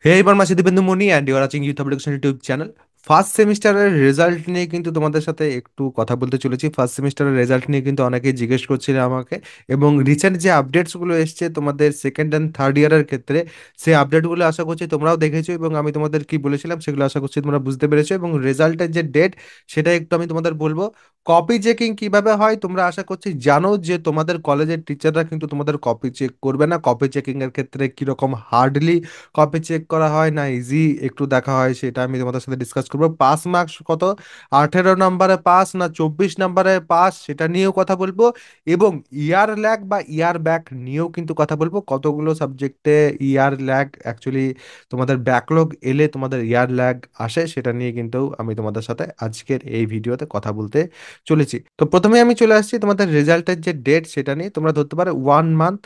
হে এবার মাসি Dipendu Moni and you are watching youth publication YouTube channel. First সেমিস্টারের রেজাল্ট নিয়ে কিন্তু তোমাদের সাথে একটু কথা বলতে চলেছি। ফার্স্ট সেমিস্টারের রেজাল্ট নিয়ে কিন্তু অনেকেই জিজ্ঞেস করছিল আমাকে, এবং রিসেন্ট যে আপডেটসগুলো এসছে তোমাদের সেকেন্ড অ্যান্ড থার্ড ইয়ারের ক্ষেত্রে, সেই আপডেটগুলো আশা করছি তোমরাও দেখেছো, এবং আমি তোমাদের কি বলেছিলাম সেগুলো আশা করছি তোমরা বুঝতে পেরেছো। এবং রেজাল্টের যে ডেট, সেটা একটু আমি তোমাদের বলবো। কপি চেকিং কিভাবে হয় তোমরা আশা করছি জানো, যে তোমাদের কলেজের টিচাররা কিন্তু তোমাদের কপি চেক করবে না। কপি চেকিং এর ক্ষেত্রে কিরকম হার্ডলি কপি চেক করা হয় না ইজি একটু দেখা হয়, সেটা আমি তোমাদের সাথে ডিসকাস করবো। পাস মার্কস কত, 18 নম্বরে পাস না 24 নম্বরে পাস, সেটা নিয়েও কথা বলবো। এবং ইয়ার ল্যাগ বা ইয়ার ব্যাক নিয়েও কিন্তু কথা বলবো। কতগুলো সাবজেক্টে ইয়ার ল্যাগ অ্যাকচুয়ালি তোমাদের ব্যাকলগ এলে তোমাদের ইয়ার ল্যাগ আসে, সেটা নিয়ে কিন্তু আমি তোমাদের সাথে আজকের এই ভিডিওতে কথা বলতে চলেছি। তো প্রথমে আমি চলে আসছি তোমাদের রেজাল্টের যে ডেট, সেটা নিয়ে তোমরা ধরতে পারো 1 মান্থ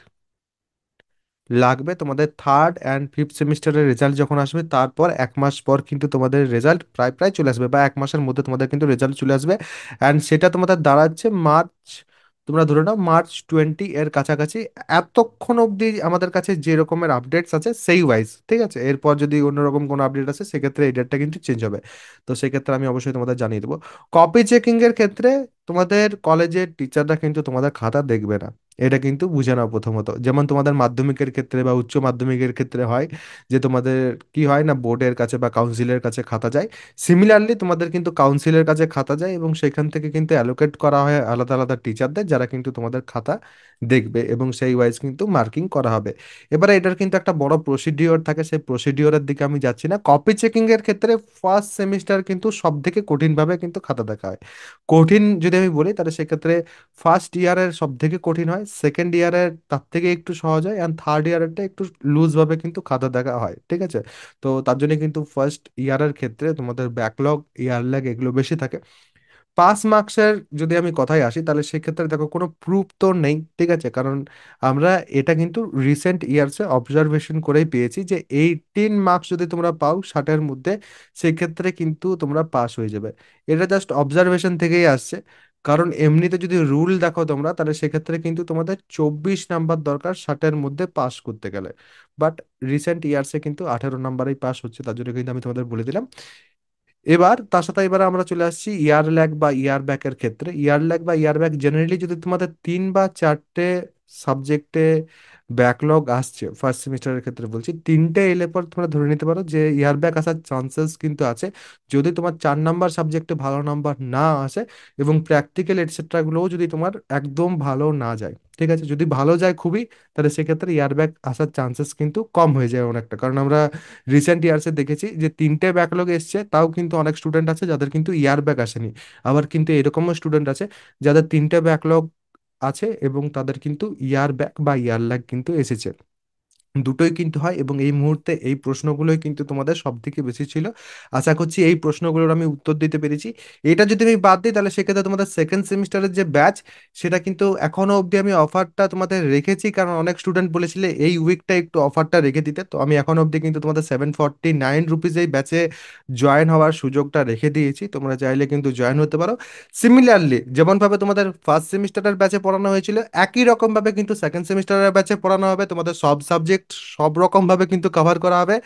লাগবে তোমাদের থার্ড অ্যান্ড ফিফথ সেমিস্টারের রেজাল্ট যখন আসবে, তারপর 1 মাস পর কিন্তু তোমাদের রেজাল্ট প্রায় প্রায় চলে আসবে, বা 1 মাসের মধ্যে তোমাদের কিন্তু রেজাল্ট চলে আসবে। অ্যান্ড সেটা তোমাদের দাঁড়াচ্ছে মার্চ, তোমরা ধরে নাও মার্চ 20 এর কাছাকাছি। এতক্ষণ অবধি আমাদের কাছে যে রকমের আপডেটস আছে সেই ওয়াইজ, ঠিক আছে। এরপর যদি অন্যরকম কোনো আপডেট আছে সেক্ষেত্রে এই ডেটটা কিন্তু চেঞ্জ হবে। তো সেক্ষেত্রে আমি অবশ্যই তোমাদের জানিয়ে দেবো। কপি চেকিং এর ক্ষেত্রে তোমাদের কলেজের টিচাররা কিন্তু তোমাদের খাতা দেখবে না, এটা কিন্তু বুঝে নাও প্রথমত। যেমন তোমাদের মাধ্যমিকের ক্ষেত্রে বা উচ্চ মাধ্যমিকের ক্ষেত্রে হয়, যে তোমাদের কি হয় না, বোর্ডের কাছে বা কাউন্সিলের কাছে খাতা যায়। সিমিলারলি তোমাদের কিন্তু কাউন্সিলের কাছে খাতা যায়, এবং সেখান থেকে কিন্তু অ্যালোকেট করা হয় আলাদা আলাদা টিচারদের, যারা কিন্তু তোমাদের খাতা দেখবে, এবং সেই ওয়াইজ কিন্তু মার্কিং করা হবে। এবারে এটার কিন্তু একটা বড় প্রসিডিওর থাকে, সেই প্রসিডিওরের দিকে আমি যাচ্ছি না। কপি চেকিং এর ক্ষেত্রে ফার্স্ট সেমিস্টার কিন্তু সব থেকে কঠিনভাবে কিন্তু খাতা দেখা হয়। কঠিন যদি আমি বলি তাহলে সেক্ষেত্রে ফার্স্ট ইয়ারের সব থেকে কঠিন হয়, সেকেন্ড ইয়ারের তার থেকে একটু সহজ হয়, অ্যান্ড থার্ড ইয়ারেরটা একটু লুজ ভাবে কিন্তু খাতা দেখা হয়, ঠিক আছে। তো তার জন্য কিন্তু ফার্স্ট ইয়ারের ক্ষেত্রে তোমাদের ব্যাকলগ ইয়ার ল্যাগ এগুলো বেশি থাকে। পাস মার্কসের যদি আমি কথায় আসি, তাহলে সেক্ষেত্রে দেখো কোনো প্রুফ তো নেই, ঠিক আছে, কারণ আমরা এটা কিন্তু রিসেন্ট ইয়ার্সে অবজারভেশন করেই পেয়েছি যে 18 মার্কস যদি তোমরা পাও 60-এর মধ্যে, সেক্ষেত্রে কিন্তু তোমরা পাস হয়ে যাবে। এটা জাস্ট অবজারভেশন থেকেই আসছে। কারণ এমনিতে যদি রুল দেখো তোমরা, তাহলে সেক্ষেত্রে কিন্তু তোমাদের 24 নাম্বার দরকার 60-এর মধ্যে পাস করতে গেলে। বাট রিসেন্ট ইয়ার্সে কিন্তু 18 নাম্বারেই পাস হচ্ছে, তার জন্য কিন্তু আমি তোমাদের বলে দিলাম। এবার তার সাথে এবার আমরা চলে আসছি ইয়ার ল্যাগ বা ইয়ার ব্যাকের ক্ষেত্রে। ইয়ার ল্যাগ বা ইয়ার ব্যাক জেনারেলি যদি তোমাদের 3 বা 4টে সাবজেক্টে ব্যাকলগ আসছে, ফার্স্ট সেমিস্টারের ক্ষেত্রে বলছি, 3টে এলে পর তোমরা ধরে নিতে পারো যে ইয়ার ব্যাক আসার চান্সেস কিন্তু আছে। যদি তোমার 4 নাম্বার সাবজেক্টে ভালো নাম্বার না আসে, এবং প্র্যাকটিক্যাল এটসেট্রাগুলোও যদি তোমার একদম ভালো না যায়, ঠিক আছে, যদি ভালো যায় খুবই, তাহলে সেক্ষেত্রে ইয়ার ব্যাক আসার চান্সেস কিন্তু কম হয়ে যায় অনেকটা। কারণ আমরা রিসেন্ট ইয়ার্সে দেখেছি যে 3টে ব্যাকলগ এসছে, তাও কিন্তু অনেক স্টুডেন্ট আছে যাদের কিন্তু ইয়ার ব্যাক আসেনি। আবার কিন্তু এরকমও স্টুডেন্ট আছে যাদের 3টে ব্যাকলগ আছে, এবং তাদের কিন্তু ইয়ার ব্যাক বা ইয়ার ল্যাগ কিন্তু এসেছে। দুটোই কিন্তু হয়, এবং এই মুহূর্তে এই প্রশ্নগুলোই কিন্তু তোমাদের সব থেকে বেশি ছিল। আশা করছি এই প্রশ্নগুলোর আমি উত্তর দিতে পেরেছি। এটা যদি আমি বাদ দিই, তাহলে সেক্ষেত্রে তোমাদের সেকেন্ড সেমিস্টারের যে ব্যাচ, সেটা কিন্তু এখনো অবধি আমি অফারটা তোমাদের রেখেছি, কারণ অনেক স্টুডেন্ট বলেছিলে এই উইকটা একটু অফারটা রেখে দিতে। তো আমি এখনো অবধি কিন্তু তোমাদের 749 রুপিস এই ব্যাচে জয়েন হওয়ার সুযোগটা রেখে দিয়েছি, তোমরা চাইলে কিন্তু জয়েন হতে পারো। সিমিলারলি যেমনভাবে তোমাদের ফার্স্ট সেমিস্টারের ব্যাচে পড়ানো হয়েছিল, একই রকমভাবে কিন্তু সেকেন্ড সেমিস্টারের ব্যাচে পড়ানো হবে। তোমাদের সব সাবজেক্ট সব রকমভাবে কিন্তু কভার করা হবে,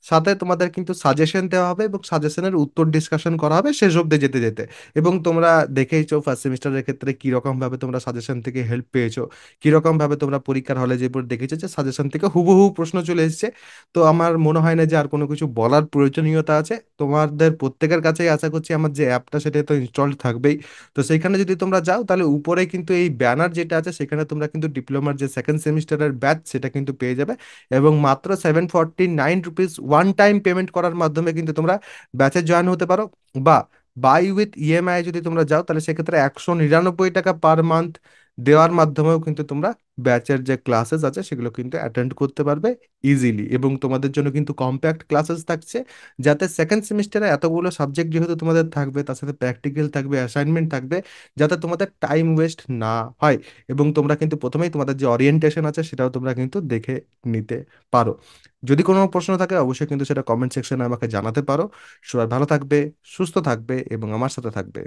সাথে তোমাদের কিন্তু সাজেশন দেওয়া হবে, এবং সাজেশনের উত্তর ডিসকাশন করা হবে শেষ অবধি যেতে যেতে। এবং তোমরা দেখেইছো ফার্স্ট সেমিস্টারের ক্ষেত্রে কিরকম ভাবে তোমরা সাজেশন থেকে হেল্প পেয়েছো, কিরকম ভাবে তোমরা পরীক্ষার হলে যে দেখেছো যে সাজেশন থেকে হুবহু প্রশ্ন চলে এসেছে। তো আমার মনে হয় না যে আর কোনো কিছু বলার প্রয়োজনীয়তা আছে। তোমাদের প্রত্যেকের কাছেই আশা করছি আমার যে অ্যাপটা সেটা তো ইনস্টল থাকবেই। তো সেইখানে যদি তোমরা যাও, তাহলে উপরে কিন্তু এই ব্যানার যেটা আছে, সেখানে তোমরা কিন্তু ডিপ্লোমার যে সেকেন্ড সেমিস্টারের ব্যাচ সেটা কিন্তু পেয়ে যাবে। এবং মাত্র 749 রুপিস ওয়ান টাইম পেমেন্ট করার মাধ্যমে কিন্তু তোমরা ব্যাচে জয়েন হতে পারো। বা বাই উইথ ইএমআই যদি তোমরা যাও, তাহলে সেক্ষেত্রে 199 টাকা পার মান্থ দেওয়ার মাধ্যমেও কিন্তু তোমরা ব্যাচের যে ক্লাসেস আছে সেগুলো কিন্তু অ্যাটেন্ড করতে পারবে ইজিলি। এবং তোমাদের জন্য কিন্তু কম্প্যাক্ট ক্লাসেস থাকছে, যাতে সেকেন্ড সেমিস্টারে এতগুলো সাবজেক্ট যেহেতু তোমাদের থাকবে, তার সাথে প্র্যাকটিক্যাল থাকবে, অ্যাসাইনমেন্ট থাকবে, যাতে তোমাদের টাইম ওয়েস্ট না হয়। এবং তোমরা কিন্তু প্রথমেই তোমাদের যে অরিয়েন্টেশন আছে সেটাও তোমরা কিন্তু দেখে নিতে পারো। যদি কোনো প্রশ্ন থাকে অবশ্যই কিন্তু সেটা কমেন্ট সেকশনে আমাকে জানাতে পারো। সবাই ভালো থাকবে, সুস্থ থাকবে, এবং আমার সাথে থাকবে।